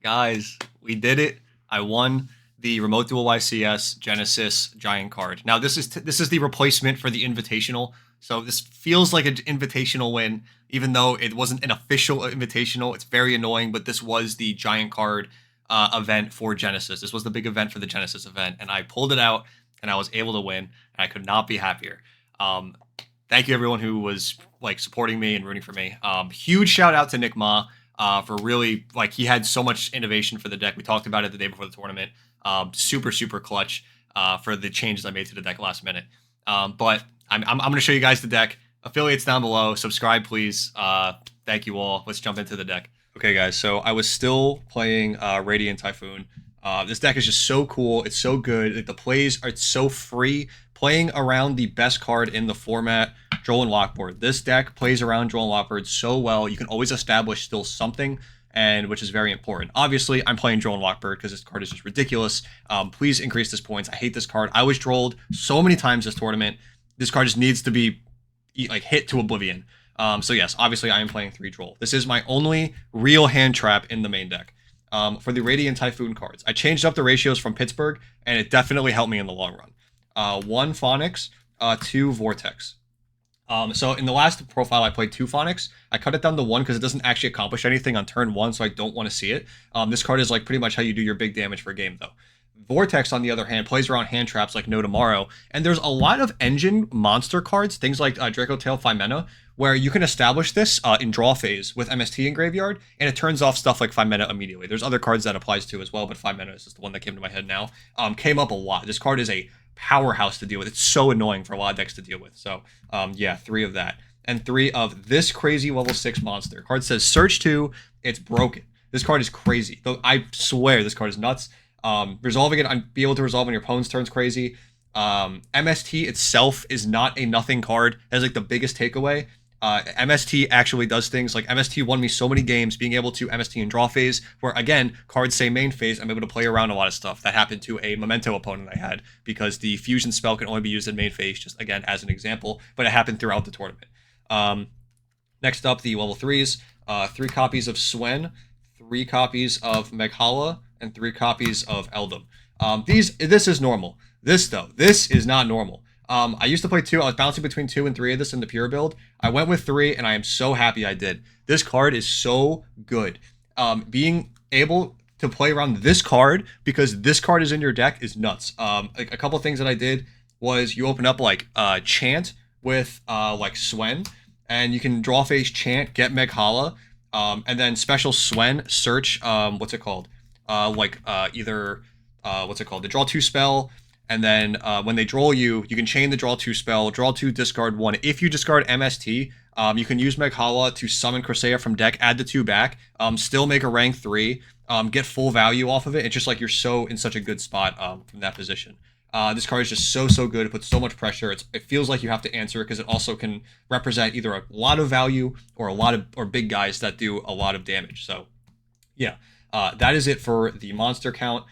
Guys, we did it. I won the Remote Duel YCS Genesys Giant card. Now this is the replacement for the Invitational. So this feels like an invitational win, even though it wasn't an official invitational. It's very annoying, but this was the Giant card event for Genesys. This was the big event for the Genesys event, and I pulled it out, and I was able to win, and I could not be happier. Thank you everyone who was like supporting me and rooting for me. Huge shout out to Nick Ma for really like he had so much innovation for the deck. We talked about it the day before the tournament. Super clutch for the changes I made to the deck last minute. But I'm going to show you guys the deck. Affiliates down below. Subscribe, please. Thank you all. Let's jump into the deck. Okay, guys. So I was still playing Radiant Typhoon. This deck is just so cool. It's so good. Like, the plays are so free. Playing around the best card in the format, Duel and Lockboard. This deck plays around Duel and Lockboard so well. You can always establish still something, and which is very important. Obviously, I'm playing Duel and Lockboard because this card is just ridiculous. Please increase this points. I hate this card. I was trolled so many times this tournament. This card just needs to be like hit to oblivion. So yes, obviously I am playing 3 Duel. This is my only real hand trap in the main deck. For the Radiant Typhoon cards, I changed up the ratios from Pittsburgh, and it definitely helped me in the long run. 1 Phonics, 2 Vortex. So in the last profile, I played 2 Phonics. I cut it down to 1 because it doesn't actually accomplish anything on turn 1, so I don't want to see it. This card is like pretty much how you do your big damage for a game, though. Vortex, on the other hand, plays around hand traps like No Tomorrow, and there's a lot of engine monster cards, things like Draco Tail 5 mana, where you can establish this in draw phase with MST in graveyard, and it turns off stuff like 5 mana immediately. There's other cards that applies to as well, but 5 mana is just the one that came to my head now. Came up a lot. This card is a powerhouse to deal with. It's so annoying for a lot of decks to deal with. So yeah, 3 of that. And 3 of this crazy level 6 monster. Card says search 2, it's broken. This card is crazy. Though I swear this card is nuts. Resolving it, be able to resolve on your opponent's turn's crazy. MST itself is not a nothing card. That's like the biggest takeaway. MST actually does things like MST won me so many games being able to MST in draw phase, where again, cards say main phase, I'm able to play around a lot of stuff. That happened to a Memento opponent I had because the fusion spell can only be used in main phase, just again as an example, but it happened throughout the tournament. Next up, the level 3s, 3 copies of Swen, 3 copies of Meghala, and 3 copies of Eldum. This is normal. This is not normal. I used to play 2. I was bouncing between 2 and 3 of this in the pure build. I went with 3, and I am so happy I did. This card is so good. Being able to play around this card because this card is in your deck is nuts. Like a couple things that I did was you open up like Chant with like Swen, and you can draw phase Chant, get Meghala, and then special Swen search. What's it called? Either what's it called? The draw 2 spell. And then when they draw you, you can chain the draw 2 spell, draw 2, discard 1. If you discard MST, you can use Meghala to summon Cressea from deck, add the 2 back, still make a rank 3, get full value off of it. It's just like you're so in such a good spot from that position. This card is just so good. It puts so much pressure. It feels like you have to answer it because it also can represent either a lot of value or big guys that do a lot of damage. So yeah, that is it for the monster count.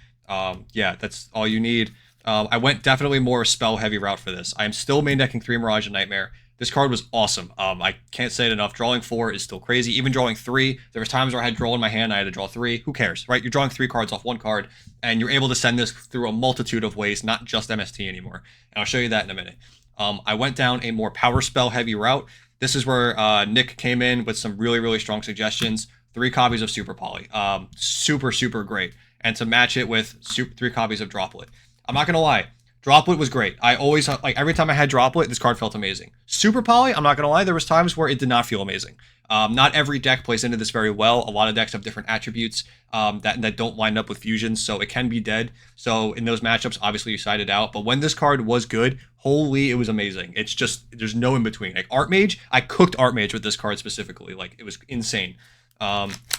Yeah, that's all you need. I went definitely more spell heavy route for this. I am still main decking 3 Mirage and Nightmare. This card was awesome. I can't say it enough. Drawing 4 is still crazy. Even drawing 3, there was times where I had draw in my hand, I had to draw 3. Who cares, right? You're drawing 3 cards off 1 card, and you're able to send this through a multitude of ways, not just MST anymore. And I'll show you that in a minute. I went down a more power spell heavy route. This is where Nick came in with some really strong suggestions. 3 copies of Super Poly. Super great. And to match it with 3 copies of Droplet. I'm not going to lie. Droplet was great. I always, like, every time I had Droplet, this card felt amazing. Super Poly, I'm not going to lie, there was times where it did not feel amazing. Not every deck plays into this very well. A lot of decks have different attributes that don't line up with fusions, so it can be dead. So in those matchups, obviously you side it out. But when this card was good, holy, it was amazing. It's just, there's no in between. Like Archmage, I cooked Archmage with this card specifically. Like, it was insane.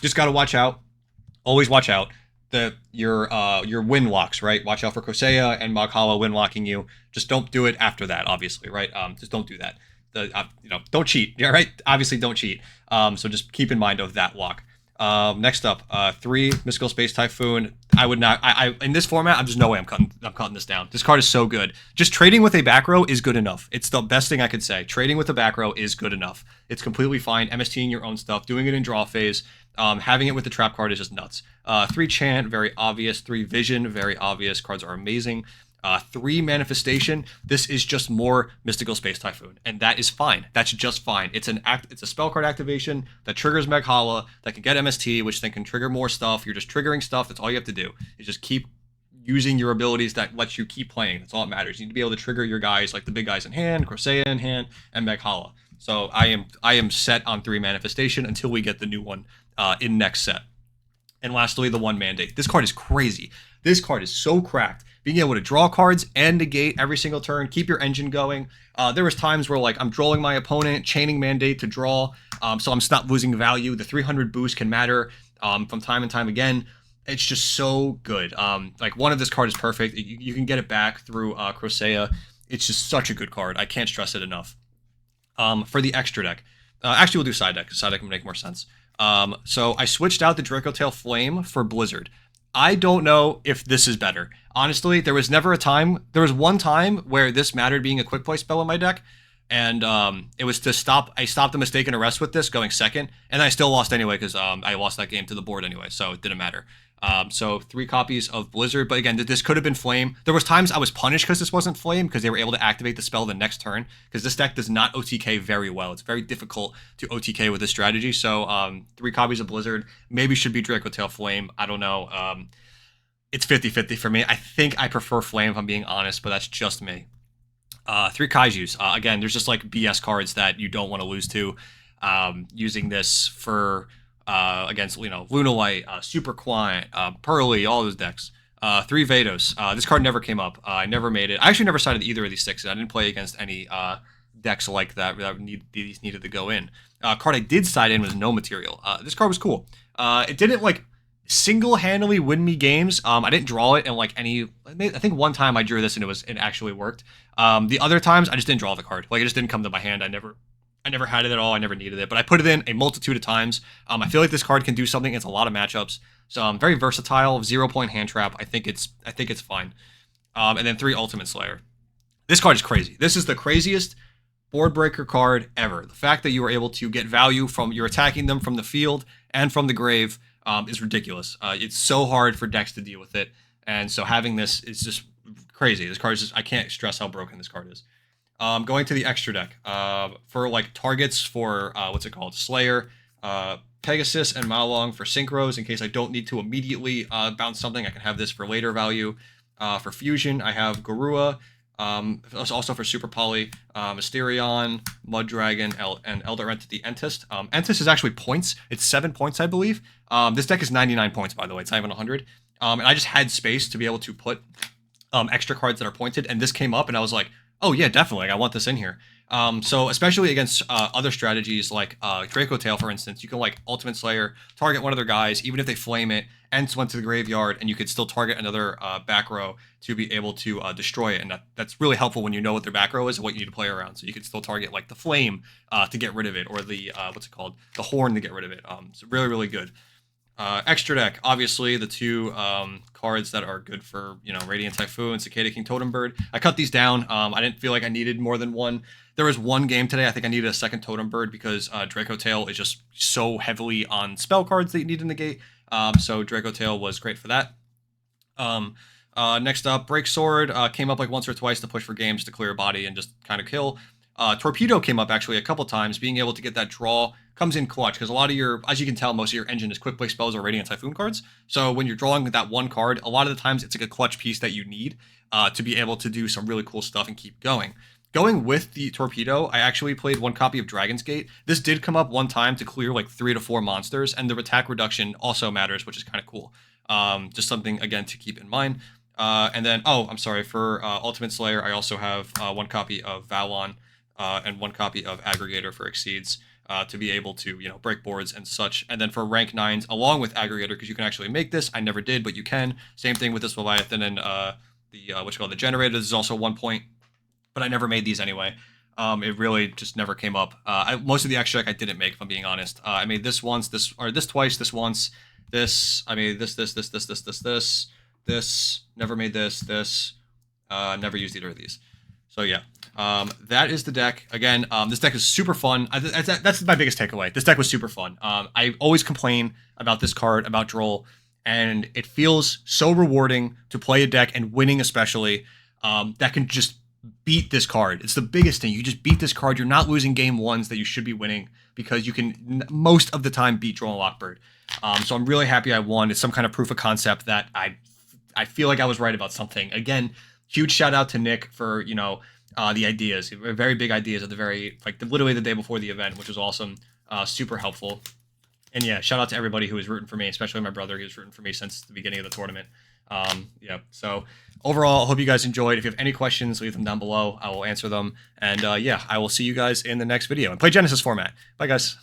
Just got to watch out. Always watch out. Your win locks, right? Watch out for Cressea and Maghala win locking you. Just don't do it after that, obviously, right? Just don't do that. Don't cheat, yeah, right? Obviously, don't cheat. So just keep in mind of that lock. Next up, 3 Mystical Space Typhoon. I would not. I in this format, I'm just no way I'm cutting. I'm cutting this down. This card is so good. Just trading with a back row is good enough. It's the best thing I could say. Trading with a back row is good enough. It's completely fine. MSTing your own stuff, doing it in draw phase. Having it with the trap card is just nuts. 3 Chant, very obvious. 3 Vision, very obvious. Cards are amazing. 3 Manifestation. This is just more Mystical Space Typhoon, and that is fine. That's just fine. It's a spell card activation that triggers Meghala that can get MST, which then can trigger more stuff. You're just triggering stuff. That's all you have to do. Is just keep using your abilities that lets you keep playing. That's all that matters. You need to be able to trigger your guys like the big guys in hand, Corsair in hand, and Meghala. So I am set on 3 Manifestation until we get the new one in next set. And lastly, the 1 Mandate. This card is crazy. This card is so cracked. Being able to draw cards and negate every single turn, keep your engine going. There was times where like I'm drawing my opponent, chaining Mandate to draw, so I'm not losing value. The 300 boost can matter from time and time again. It's just so good. Like one of this card is perfect. You can get it back through Crosea. It's just such a good card. I can't stress it enough. For the extra deck, actually we'll do side deck because side deck will make more sense. So I switched out the Dracotail Flame for Blizzard. I don't know if this is better. Honestly, there was one time where this mattered being a quick play spell in my deck, and it was to stop. I stopped a mistaken arrest with this going second, and I still lost anyway because I lost that game to the board anyway, so it didn't matter. So 3 copies of Blizzard, but again, this could have been Flame. There was times I was punished because this wasn't Flame because they were able to activate the spell the next turn because this deck does not OTK very well. It's very difficult to OTK with this strategy. So 3 copies of Blizzard maybe should be Dracotail Flame. I don't know. It's 50-50 for me. I think I prefer Flame if I'm being honest, but that's just me. 3 Kaijus. Again, there's just like BS cards that you don't want to lose to. Using this for against Lunalight, Super Quant, Pearly, all those decks. 3 Vados. This card never came up. I never made it. I actually never sided either of these 6. I didn't play against any decks like that these needed to go in. Card I did side in was No Material. This card was cool. It didn't like single-handedly win me games. I didn't draw it in like any. I think one time I drew this and it actually worked. The other times I just didn't draw the card. Like it just didn't come to my hand. I never had it at all. I never needed it, but I put it in a multitude of times. I feel like this card can do something against a lot of matchups. So I'm very versatile. 0-point hand trap. I think it's fine. And then 3 Ultimate Slayer. This card is crazy. This is the craziest board breaker card ever. The fact that you are able to get value from you're attacking them from the field and from the grave is ridiculous. It's so hard for decks to deal with it, and so having this is just crazy. This card is just I can't stress how broken this card is. Going to the extra deck for like targets for what's it called, Slayer, Pegasus, and Malong for synchros in case I don't need to immediately bounce something. I can have this for later value. For fusion, I have Garua. Also for Super Poly, Mysterion, Mud Dragon, and Elder Entity Entist. Entist is actually points. It's 7 points, I believe. This deck is 99 points, by the way. It's not even 100. And I just had space to be able to put extra cards that are pointed, and this came up, and I was like, oh yeah, definitely, I want this in here. So especially against other strategies like Dracotail, for instance, you can like Ultimate Slayer, target one of their guys, even if they flame it, and went to the graveyard, and you could still target another back row to be able to destroy it. And that's really helpful when you know what their back row is and what you need to play around. So you could still target like the flame to get rid of it, or the the horn to get rid of it. So really, really good. Extra deck, obviously the 2 cards that are good for Radiant Typhoon, Cicada King Totem Bird. I cut these down. I didn't feel like I needed more than one. There was one game today I think I needed a second Totem Bird because Dracotail is just so heavily on spell cards that you need to negate. So Dracotail was great for that. Next up, Break Sword came up like once or twice to push for games to clear a body and just kind of kill. Torpedo came up actually a couple times. Being able to get that draw comes in clutch because a lot of your, as you can tell, most of your engine is quick play spells or Radiant Typhoon cards. So when you're drawing that one card, a lot of the times it's like a clutch piece that you need to be able to do some really cool stuff and keep going. Going with the Torpedo, I actually played 1 copy of Dragon's Gate. This did come up one time to clear like 3 to 4 monsters, and the attack reduction also matters, which is kind of cool. Just something, again, to keep in mind. And then, I'm sorry, for Ultimate Slayer, I also have 1 copy of Valon and 1 copy of Aggregator for Exceeds to be able to, break boards and such. And then for rank 9s, along with Aggregator, because you can actually make this. I never did, but you can. Same thing with this Leviathan and the Generator. This is also 1 point, but I never made these anyway. It really just never came up. Most of the extra deck I didn't make, if I'm being honest. I made this once, this twice, this once, this. I made this. Never made this. Never used either of these. So yeah, that is the deck. Again, this deck is super fun. That's my biggest takeaway. This deck was super fun. I always complain about this card, about Duel, and it feels so rewarding to play a deck and winning especially that can just beat this card. It's the biggest thing. You just beat this card. You're not losing game ones that you should be winning because you can most of the time beat Duel and Lockbird. So I'm really happy I won. It's some kind of proof of concept that I feel like I was right about something. Again, huge shout out to Nick for, the ideas, very big ideas at the very, literally the day before the event, which was awesome, super helpful. And yeah, shout out to everybody who was rooting for me, especially my brother. He was rooting for me since the beginning of the tournament. Yeah, so overall, I hope you guys enjoyed. If you have any questions, leave them down below. I will answer them. And yeah, I will see you guys in the next video. And play Genesys format. Bye, guys.